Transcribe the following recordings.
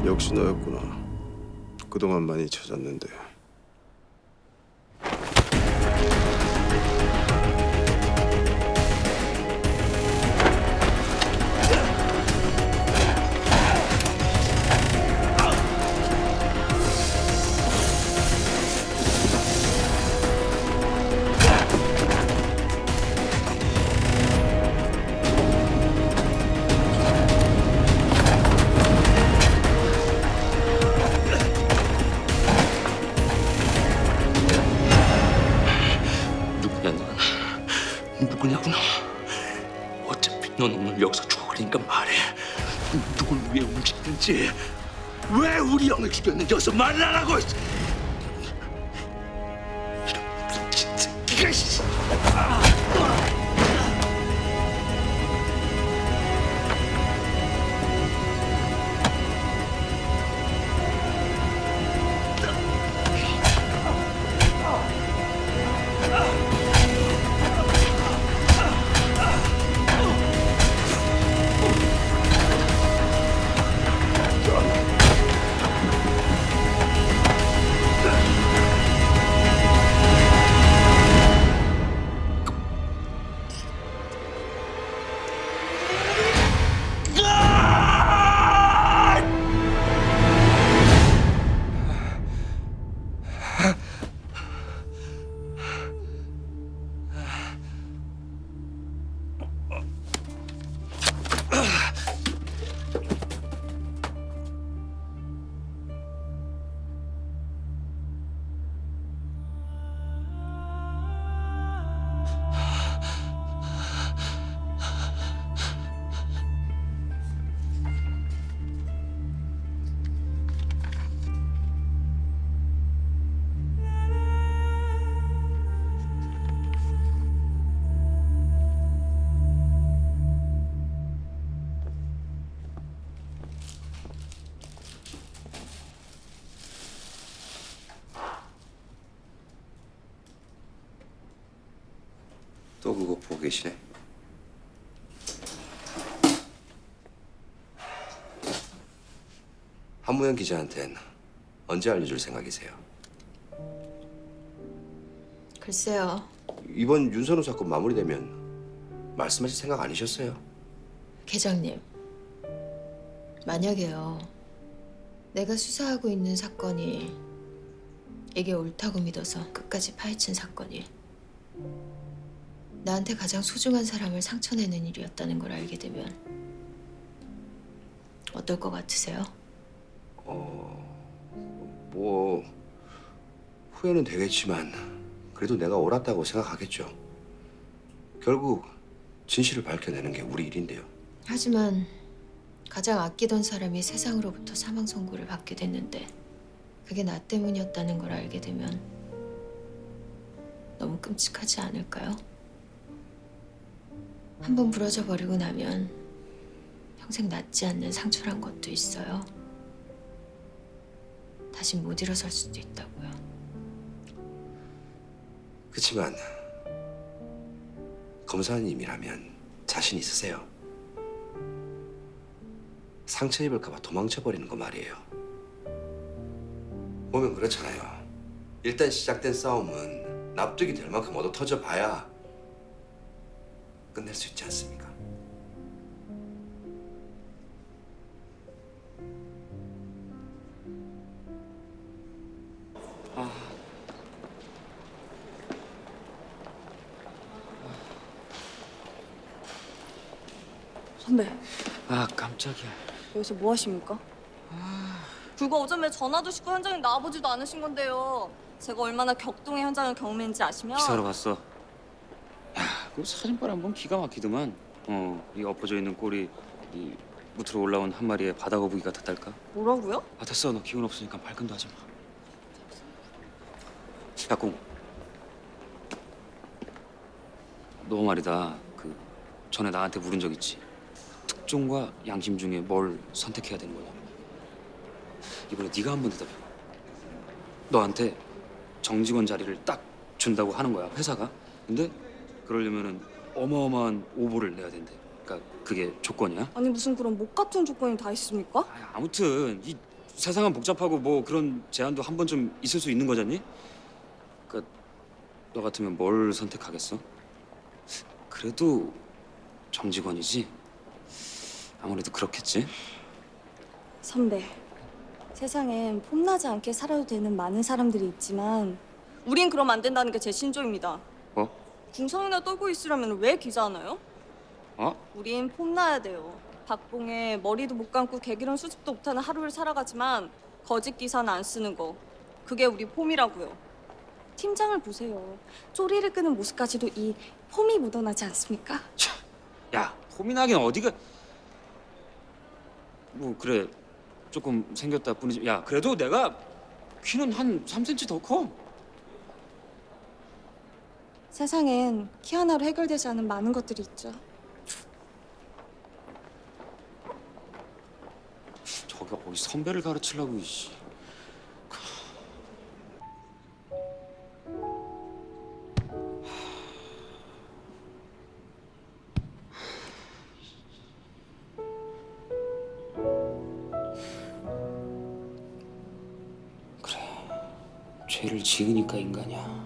역시 너였구나. 그동안 많이 찾았는데. 누구냐 넌? 누구냐고 너? 어차피 넌 오늘 여기서 죽어. 그러니까 말해. 누굴 위해 움직이는지, 왜 우리 형을 죽였는지 어서 말하라고. 이런 미친 새끼가. 씨. 또 그거 보고 계시네. 한무현 기자한텐 언제 알려줄 생각이세요? 글쎄요. 이번 윤선호 사건 마무리되면 말씀하실 생각 아니셨어요? 계장님. 만약에요. 내가 수사하고 있는 사건이 이게 옳다고 믿어서 끝까지 파헤친 사건이 나한테 가장 소중한 사람을 상처내는 일이었다는 걸 알게 되면 어떨 것 같으세요? 뭐 후회는 되겠지만 그래도 내가 옳았다고 생각하겠죠. 결국 진실을 밝혀내는 게 우리 일인데요. 하지만 가장 아끼던 사람이 세상으로부터 사망 선고를 받게 됐는데 그게 나 때문이었다는 걸 알게 되면 너무 끔찍하지 않을까요? 한번 부러져 버리고 나면 평생 낫지 않는 상처란 것도 있어요. 다시 못 일어설 수도 있다고요. 그치만 검사님이라면 자신 있으세요? 상처 입을까 봐 도망쳐버리는 거 말이에요. 보면 그렇잖아요. 일단 시작된 싸움은 납득이 될 만큼 얻어 터져봐야 끝낼 수 있지 않습니까? 선배, 아 깜짝이야. 여기서 뭐 하십니까? 불과 어제에 전화도 싣고 현장에 나와보지도 않으신 건데요. 제가 얼마나 격동의 현장을 경험했는지 아시면 기사로 봤어. 야, 그 사진빨 한번 기가 막히더만. 이 엎어져 있는 꼬리, 이 무트로 올라온 한 마리의 바다 거북이 같았달까? 뭐라고요? 아 됐어, 너 기운 없으니까 발끈도 하지 마. 야, 꽁. 너 말이다. 그 전에 나한테 물은 적 있지. 특종과 양심 중에 뭘 선택해야 되는 거냐? 이번에 네가 한번 대답해. 너한테 정직원 자리를 딱 준다고 하는 거야, 회사가. 근데 그러려면은 어마어마한 오보를 내야 된대. 그러니까 그게 조건이야. 아니 무슨 그런 목 같은 조건이 다 있습니까? 아무튼 이 세상은 복잡하고 뭐 그런 제한도 한 번쯤 있을 수 있는 거잖니? 그러니까 너 같으면 뭘 선택하겠어? 그래도 정직원이지? 아무래도 그렇겠지? 선배, 세상엔 폼나지 않게 살아도 되는 많은 사람들이 있지만 우린 그럼 안 된다는 게 제 신조입니다. 뭐? 궁성이나 떨고 있으려면 왜 기자 하나요? 어? 우린 폼나야 돼요. 박봉에 머리도 못 감고 개기름 수습도 못하는 하루를 살아가지만 거짓 기사는 안 쓰는 거. 그게 우리 폼이라고요. 팀장을 보세요. 쪼리를 끄는 모습까지도 이 폼이 묻어나지 않습니까? 차, 야, 폼이나긴 어디가... 뭐 그래, 조금 생겼다 뿐이지. 야, 그래도 내가 키는 한 3cm 더 커. 세상엔 키 하나로 해결되지 않은 많은 것들이 있죠. 저기가 어디 선배를 가르치려고 이씨. 그래, 죄를 지으니까 인간이야.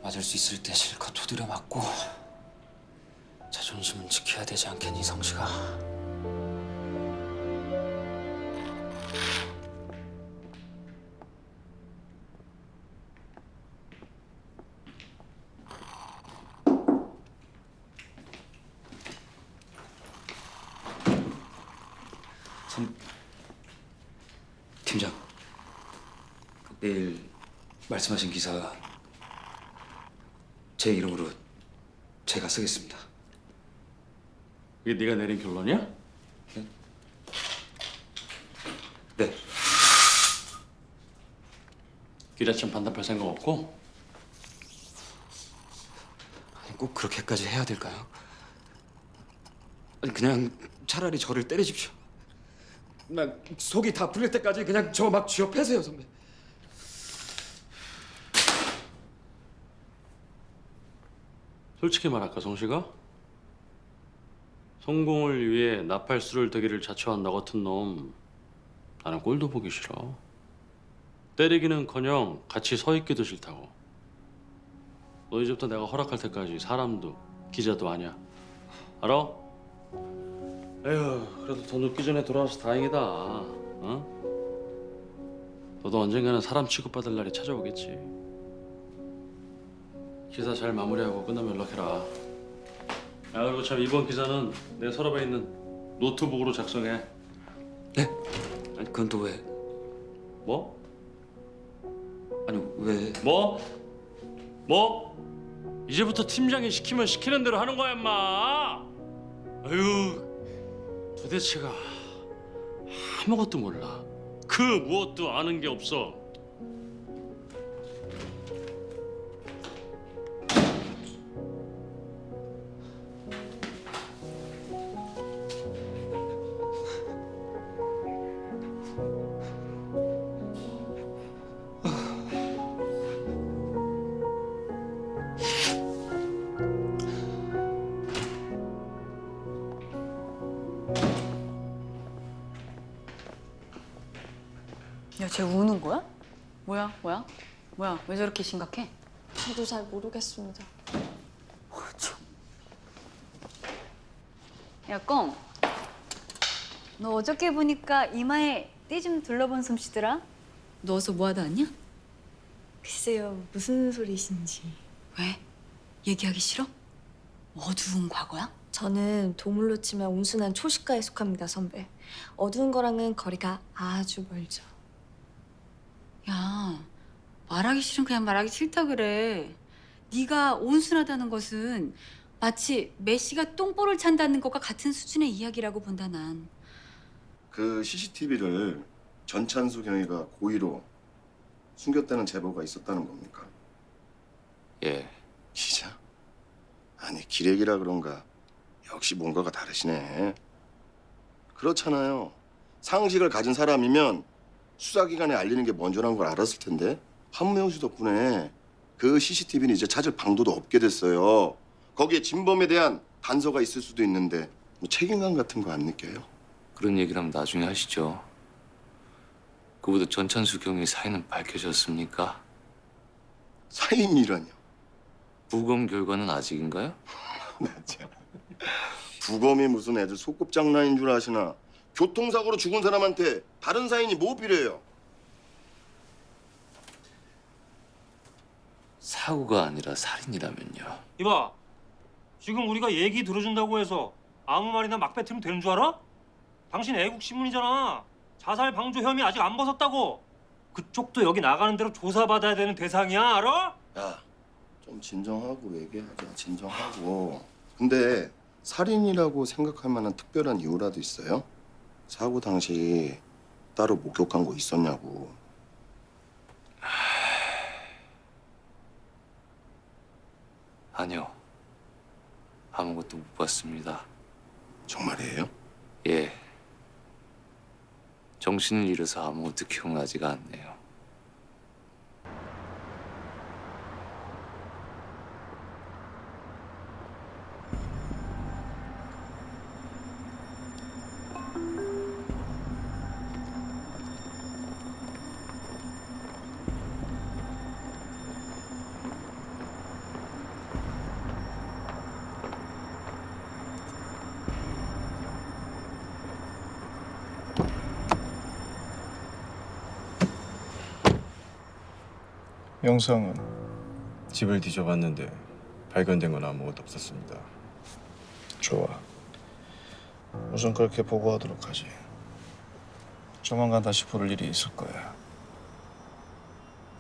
맞을 수 있을 때 실컷 두드려 맞고 자존심은 지켜야 되지 않겠니, 성시가? 팀장, 내일 말씀하신 기사 제 이름으로 제가 쓰겠습니다. 이게 네가 내린 결론이야? 네. 기자처럼 반납할 생각 없고? 아니, 꼭 그렇게까지 해야 될까요? 아니, 그냥 차라리 저를 때리십시오. 나 속이 다 풀릴 때까지 그냥 저 막 쥐어 패세요, 선배. 솔직히 말할까, 성시가? 성공을 위해 나팔수를 대기를 자처한 너 같은 놈 나는 꼴도 보기 싫어. 때리기는커녕 같이 서 있기도 싫다고. 너 이제부터 내가 허락할 때까지 사람도 기자도 아니야. 알아? 에휴, 그래도 더 늦기 전에 돌아와서 다행이다. 어? 너도 언젠가는 사람 취급받을 날이 찾아오겠지. 기사 잘 마무리하고 끝나면 연락해라. 아, 그리고 참 이번 기사는 내 서랍에 있는 노트북으로 작성해. 네? 아니, 그건 또 왜? 뭐? 아니, 왜? 뭐? 뭐? 이제부터 팀장이 시키면 시키는 대로 하는 거야, 임마. 아유, 도대체가 아무것도 몰라. 그 무엇도 아는 게 없어. 야, 쟤 우는 거야? 뭐야? 뭐야? 왜 저렇게 심각해? 저도 잘 모르겠습니다. 야, 꽁. 너 어저께 보니까 이마에 때 좀 둘러본 솜씨더라? 누워서 뭐 하다 왔냐? 글쎄요, 무슨 소리신지. 왜? 얘기하기 싫어? 어두운 과거야? 저는 동물로 치면 온순한 초식가에 속합니다, 선배. 어두운 거랑은 거리가 아주 멀죠. 야, 말하기 싫으면 그냥 말하기 싫다 그래. 네가 온순하다는 것은 마치 메시가 똥볼을 찬다는 것과 같은 수준의 이야기라고 본다, 난. 그 CCTV를 전찬수 경위가 고의로 숨겼다는 제보가 있었다는 겁니까? 예. 기자? 아니 기레기라 그런가 역시 뭔가가 다르시네. 그렇잖아요. 상식을 가진 사람이면 수사기관에 알리는 게 먼저란 걸 알았을 텐데 한무영 씨 덕분에 그 CCTV는 이제 찾을 방도도 없게 됐어요. 거기에 진범에 대한 단서가 있을 수도 있는데 뭐 책임감 같은 거 안 느껴요? 그런 얘기를 하면 나중에 하시죠. 그보다 전찬수 경위 사인은 밝혀졌습니까? 사인이라뇨. 부검 결과는 아직인가요? 나 참. 부검이 무슨 애들 소꿉장난인 줄 아시나? 교통사고로 죽은 사람한테 다른 사인이 뭐 필요해요? 사고가 아니라 살인이라면요. 이봐, 지금 우리가 얘기 들어준다고 해서 아무 말이나 막 뱉으면 되는 줄 알아? 당신 애국신문이잖아. 자살 방조 혐의 아직 안 벗었다고. 그쪽도 여기 나가는 대로 조사받아야 되는 대상이야, 알아? 야, 좀 진정하고 얘기하자. 진정하고. 근데 살인이라고 생각할 만한 특별한 이유라도 있어요? 사고 당시 따로 목격한 거 있었냐고. 아니요. 아무것도 못 봤습니다. 정말이에요? 예. 정신을 잃어서 아무것도 기억나지가 않네요. 영상은 집을 뒤져봤는데 발견된 건 아무것도 없었습니다. 좋아. 우선 그렇게 보고하도록 하지. 조만간 다시 부를 일이 있을 거야.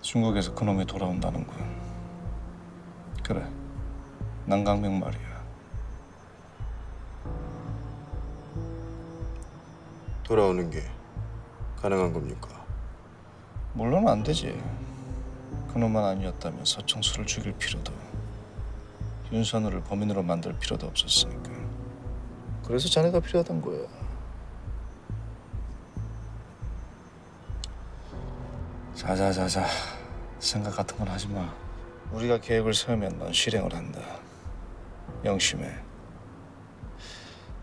중국에서 그놈이 돌아온다는군. 그래, 남강명 말이야. 돌아오는 게 가능한 겁니까? 물론 안 되지. 그놈만 아니었다면 서청수를 죽일 필요도, 윤선우를 범인으로 만들 필요도 없었으니까. 그래서 자네가 필요하던 거야. 자자자자, 생각 같은 건 하지 마. 우리가 계획을 세우면 넌 실행을 한다. 명심해.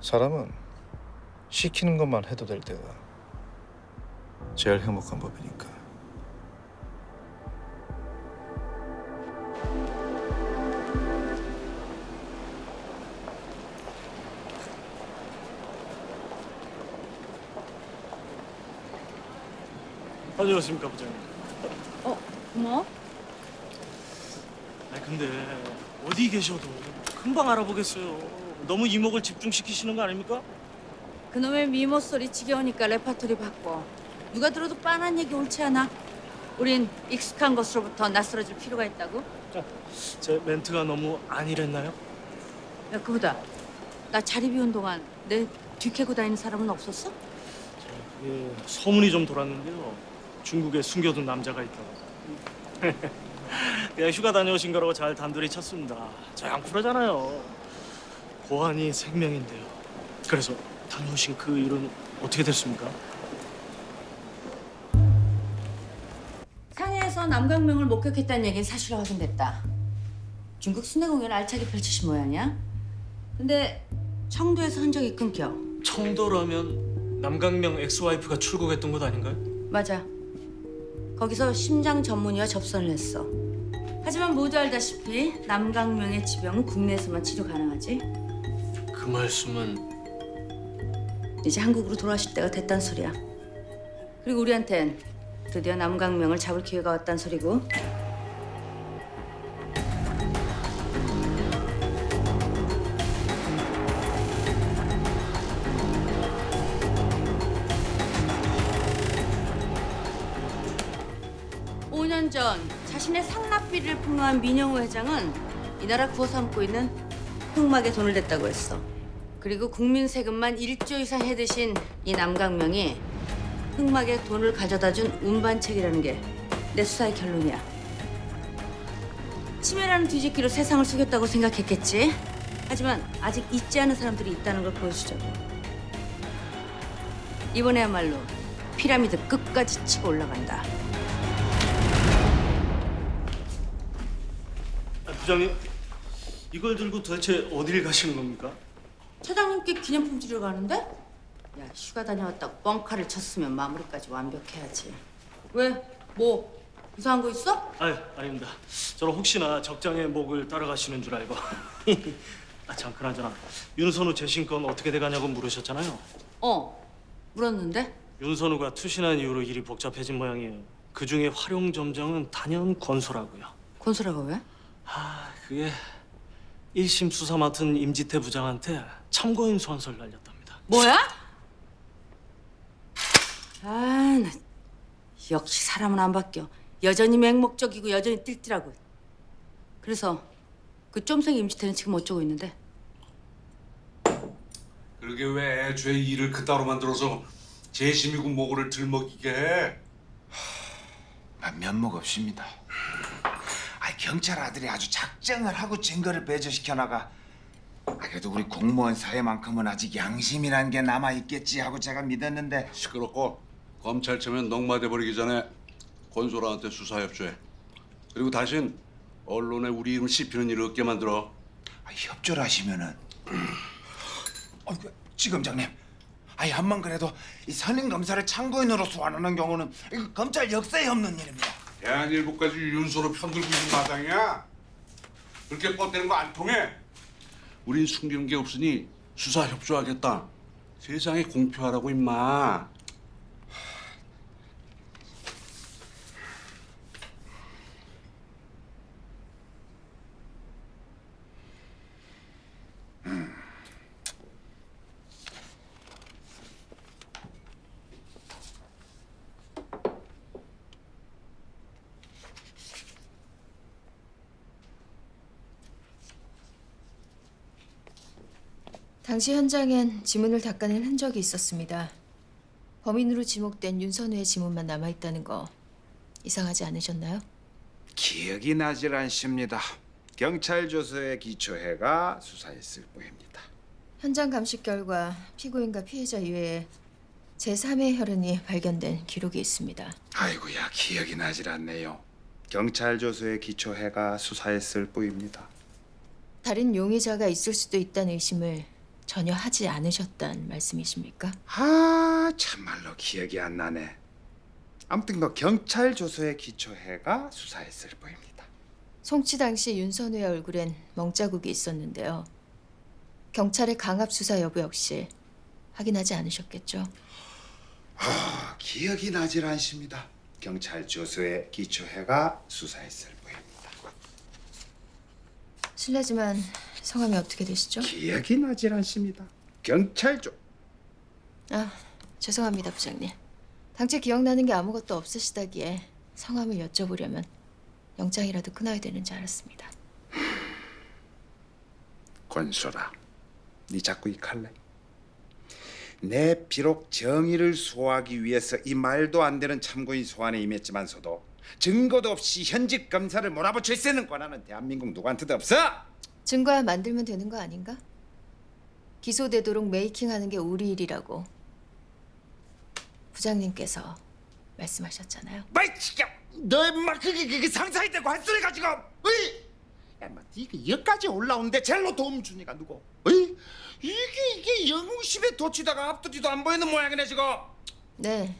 사람은 시키는 것만 해도 될 때가 제일 행복한 법이니까. 다녀오십니까, 부장님? 고마워. 아니 근데 어디 계셔도 금방 알아보겠어요. 너무 이목을 집중시키시는 거 아닙니까? 그놈의 미모 소리 지겨우니까 레파토리 바꿔. 누가 들어도 빤한 얘기 옳지 않아. 우린 익숙한 것으로부터 낯설어질 필요가 있다고. 제 멘트가 너무 안일했나요? 야, 그보다 나 자리 비운 동안 내 뒤캐고 다니는 사람은 없었어? 예, 소문이 좀 돌았는데요. 중국에 숨겨둔 남자가 있다고. 그냥 휴가 다녀오신 거라고 잘 단둘이 쳤습니다. 저 양프로잖아요. 고환이 생명인데요. 그래서 다녀오신 그 일은 어떻게 됐습니까? 상해에서 남강명을 목격했다는 얘기는 사실로 확인됐다. 중국 순회 공연을 알차게 펼치신 모양이야. 근데 청도에서 흔적이 끊겨. 청도라면 남강명 엑스와이프가 출국했던 곳 아닌가요? 맞아. 거기서 심장 전문의와 접선을 했어. 하지만 모두 알다시피 남강명의 지병은 국내에서만 치료 가능하지. 그 말씀은 이제 한국으로 돌아오실 때가 됐단 소리야. 그리고 우리한텐 드디어 남강명을 잡을 기회가 왔단 소리고. 5년 전 자신의 상납비를 폭로한 민영우 회장은 이 나라 구워 삼고 있는 흑막에 돈을 댔다고 했어. 그리고 국민 세금만 1조 이상 해드신 이 남강명이 흑막에 돈을 가져다준 운반책이라는 게 내 수사의 결론이야. 치매라는 뒤집기로 세상을 속였다고 생각했겠지. 하지만 아직 잊지 않은 사람들이 있다는 걸 보여주자고. 이번에야말로 피라미드 끝까지 치고 올라간다. 부장님, 이걸 들고 도대체 어딜 가시는 겁니까? 차장님께 기념품 주러 가는데? 야, 휴가 다녀왔다고 뻥카를 쳤으면 마무리까지 완벽해야지. 왜? 뭐 이상한 거 있어? 아닙니다. 저는 혹시나 적장의 목을 따라가시는 줄 알고. 아, 참 그나저나 윤선우 재신건 어떻게 돼가냐고 물으셨잖아요. 물었는데? 윤선우가 투신한 이후로 일이 복잡해진 모양이에요. 그중에 활용 점정은 단연 권소라고요. 권소라가 왜? 그게 1심 수사 맡은 임지태 부장한테 참고인 소환서를 날렸답니다. 뭐야? 나 역시 사람은 안 바뀌어. 여전히 맹목적이고 여전히 띨띨하고. 그래서 그 쫌생 임지태는 지금 어쩌고 있는데? 그러게 왜 죄 일을 그따로 만들어서 재심이고 모고를 들먹이게 해? 면목 없습니다. 경찰 아들이 아주 작정을 하고 증거를 배제시켜 나가. 그래도 우리 공무원 사회만큼은 아직 양심이라는 게 남아 있겠지 하고 제가 믿었는데. 시끄럽고 검찰 체면 농마돼 버리기 전에 권소라한테 수사 협조해. 그리고 다신 언론에 우리 이름 씹히는 일을 없게 만들어. 협조를 하시면은. 지검장님. 한번 그래도 이 선임 검사를 참고인으로 소환하는 경우는 이거 검찰 역사에 없는 일입니다. 대한일보까지 윤소로 편들고 있는 마당이야. 그렇게 뻗대는 거 안 통해. 우린 숨기는 게 없으니 수사 협조하겠다. 세상에 공표하라고 임마. 당시 현장엔 지문을 닦아낸 흔적이 있었습니다. 범인으로 지목된 윤선우의 지문만 남아있다는 거 이상하지 않으셨나요? 기억이 나질 않습니다. 경찰 조서에 기초해가 수사했을 뿐입니다. 현장 감식 결과 피고인과 피해자 이외에 제3의 혈흔이 발견된 기록이 있습니다. 아이고야, 기억이 나질 않네요. 경찰 조서에 기초해가 수사했을 뿐입니다. 다른 용의자가 있을 수도 있다는 의심을 전혀 하지 않으셨단 말씀이십니까? 참말로 기억이 안 나네. 아무튼 경찰 조서에 기초해가 수사했을 뿐입니다. 송치 당시 윤선우의 얼굴엔 멍자국이 있었는데요. 경찰의 강압 수사 여부 역시 확인하지 않으셨겠죠? 기억이 나질 않습니다. 경찰 조서에 기초해가 수사했을 뿐입니다. 실례지만 성함이 어떻게 되시죠? 기억이 나질 않습니다. 경찰 조... 죄송합니다, 부장님. 당최 기억나는 게 아무것도 없으시다기에 성함을 여쭤보려면 영장이라도 끊어야 되는지 알았습니다. 권소라, 네 자꾸 이 칼래? 내 비록 정의를 수호하기 위해서 이 말도 안 되는 참고인 소환에 임했지만서도 증거도 없이 현직 검사를 몰아붙일 수 있는 권한은 대한민국 누구한테도 없어! 증거야 만들면 되는 거 아닌가? 기소되도록 메이킹하는 게 우리 일이라고 부장님께서 말씀하셨잖아요. 너 인마 그게 상사이 되고 한 소리 가지고! 어이! 야, 인마 네가 여기까지 올라오는데 젤로 도움 주니까 누구? 어이? 이게 영웅심에 도치다가 앞도 뒤도 안 보이는 모양이네 지금. 네,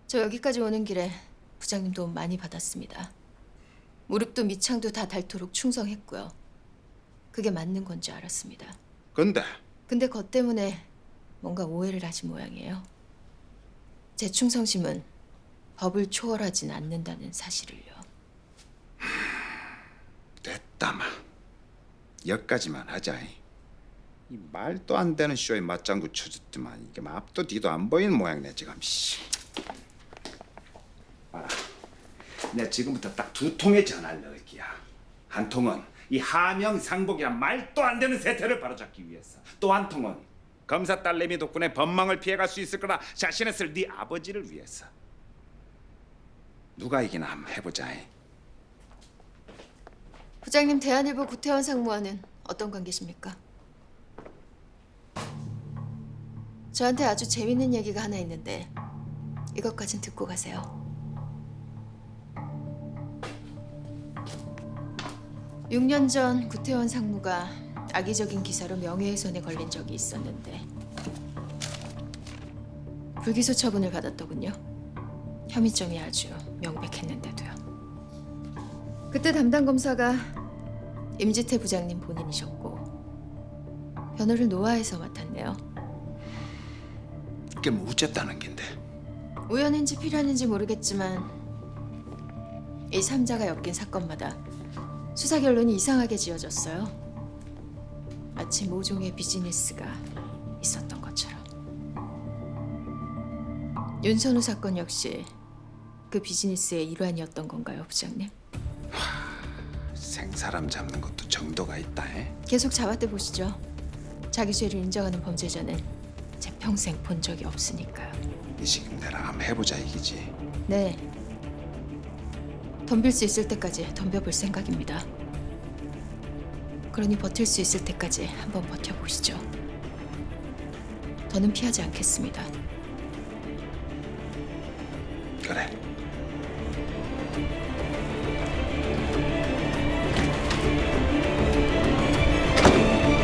저 여기까지 오는 길에 부장님 도움 많이 받았습니다. 무릎도 밑창도 다 닳도록 충성했고요. 그게 맞는 건지 알았습니다. 근데 그것 때문에 뭔가 오해를 하신 모양이에요. 제 충성심은 법을 초월하진 않는다는 사실을요. 됐다마. 여기까지만 하자. 이 말도 안 되는 쇼에 맞장구 쳐줬더만 이게 앞도 뒤도 안 보이는 모양이네 지금. 봐라. 내가 지금부터 딱 두 통의 전화를 넣을게야. 한 통은 이 하명 상복이란 말도 안 되는 세태를 바로잡기 위해서, 또 한 통은 검사 딸내미 덕분에 법망을 피해갈 수 있을 거라 자신했을 네 아버지를 위해서. 누가 이기나 한번 해보자. 부장님, 대한일보 구태원 상무와는 어떤 관계십니까? 저한테 아주 재밌는 얘기가 하나 있는데 이것까진 듣고 가세요. 6년 전 구태원 상무가 악의적인 기사로 명예훼손에 걸린 적이 있었는데 불기소 처분을 받았더군요. 혐의점이 아주 명백했는데도요. 그때 담당 검사가 임지태 부장님 본인이셨고 변호를 노아에서 맡았네요. 그게 뭐 어쨌다는 긴데? 우연인지 필연인지 모르겠지만 이 삼자가 엮인 사건마다 수사 결론이 이상하게 지어졌어요. 마치 모종의 비즈니스가 있었던 것처럼. 윤선우 사건 역시 그 비즈니스의 일환이었던 건가요, 부장님? 생사람 잡는 것도 정도가 있다. 에? 계속 잡아대 보시죠. 자기 죄를 인정하는 범죄자는 제 평생 본 적이 없으니까요. 이 지금 내랑 한번 해보자 이기지. 네. 덤빌 수 있을 때까지 덤벼볼 생각입니다. 그러니 버틸 수 있을 때까지 한번 버텨보시죠. 더는 피하지 않겠습니다. 그래.